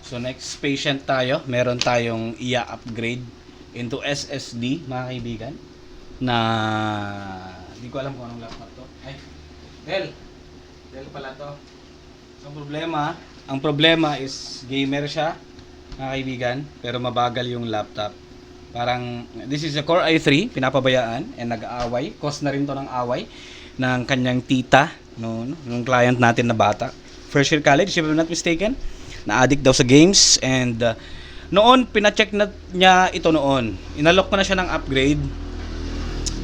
So next patient tayo, meron tayong i-upgrade into SSD mga kaibigan na hindi ko alam kung anong laptop to. Ay, Dell pala to. So ang problema is gamer siya mga kaibigan, pero mabagal yung laptop. Parang this is a Core i3, pinapabayaan and nag-aaway. Cause na rin to ng away ng kanyang tita, nung client natin na bata. First year college, if I'm not mistaken. Na-addict daw sa games and noon pina-check na niya ito noon. Inalok ko na siya ng upgrade.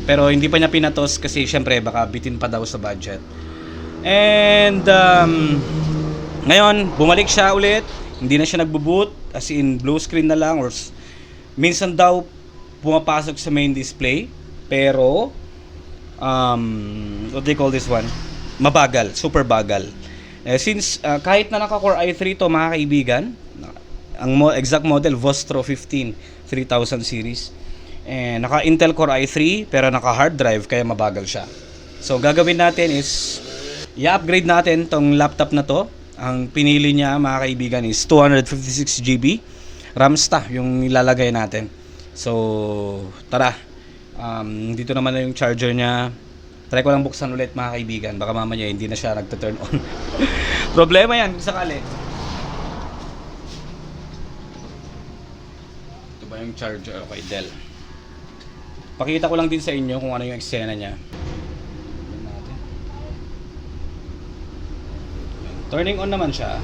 Pero hindi pa niya pinatos kasi syempre baka bitin pa daw sa budget. And ngayon bumalik siya ulit. Hindi na siya nagbo-boot, as in blue screen na lang or minsan daw pumapasok sa main display pero what do you call this one? Mabagal, super bagal. Since kahit na naka-Core i3 to mga kaibigan, ang exact model Vostro 15 3000 series. Naka Intel Core i3 pero naka hard drive kaya mabagal siya. So gagawin natin is i-upgrade natin tong laptop na to. Ang pinili niya mga kaibigan is 256GB RAM-sta yung nilalagay natin. So tara. Dito naman na yung charger niya. Try ko lang buksan ulit mga kaibigan. Baka mamaya hindi na siya nagta-turn on. Problema yan kung sakali. Ito ba yung charger? Okay, Dell. Pakita ko lang din sa inyo kung ano yung eksena niya. Turning on naman siya.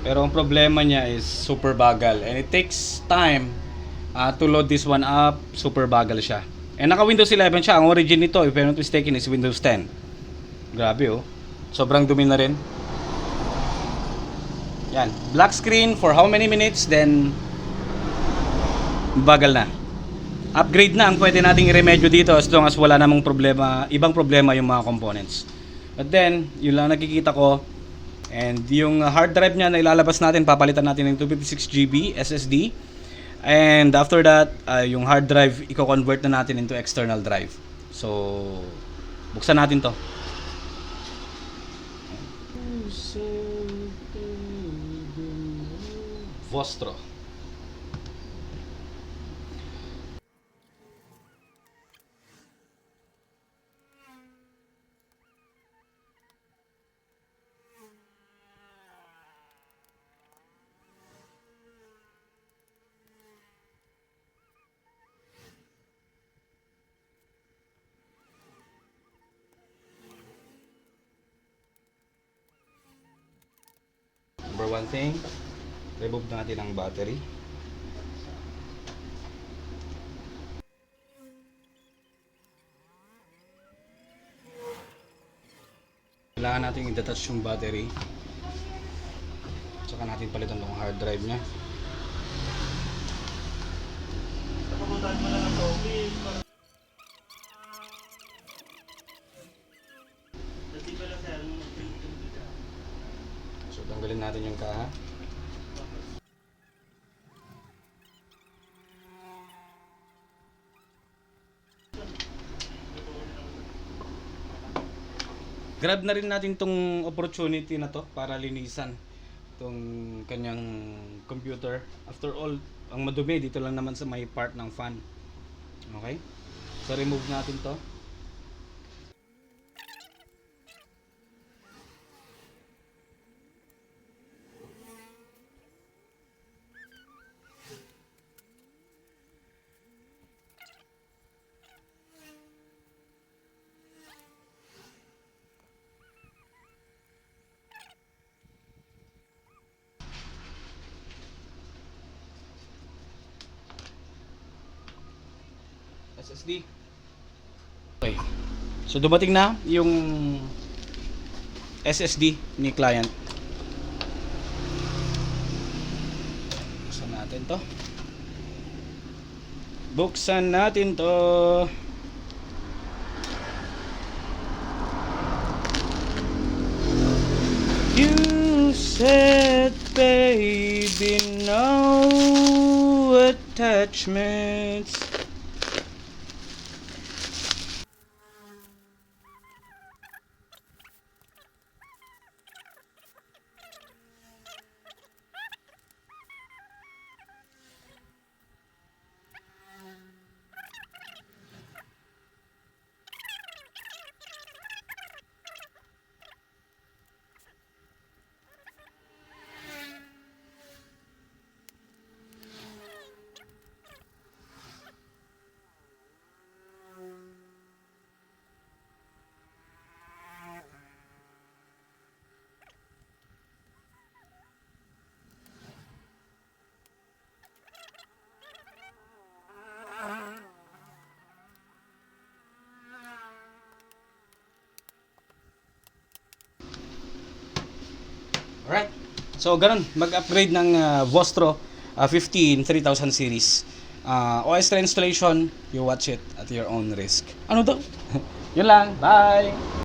Pero ang problema niya is super bagal. And it takes time to load this one up. Super bagal siya. And naka Windows 11 siya. Ang origin nito, if I'm not mistaken, is Windows 10. Grabe oh. Sobrang dumi na rin. Yan. Black screen for how many minutes, then bagal na. Upgrade na ang pwede nating i-remedyo dito as long as wala namang problema, ibang problema yung mga components. But then, yun lang nakikita ko. And yung hard drive niya na ilalabas natin, papalitan natin ng 256GB SSD. And after that, yung hard drive, i-convert na natin into external drive. So, buksan natin to. Vostro. Number one thing, remove natin ang battery. Kailangan natin i-detach yung battery. Tsaka natin palitan yung hard drive niya. So tanggalin natin yung kaha. Grab na rin natin tong opportunity na to para linisan tong kanyang computer. After all, ang madumi dito lang naman sa may part ng fan. Okay? So remove natin to. SSD. Okay. So dumating na yung SSD ni client. Buksan natin to. Buksan natin to. You said baby no attachments. Alright. So, ganun. Mag-upgrade ng Vostro 15 3000 series. OS installation, you watch it at your own risk. Ano daw? Yun lang. Bye!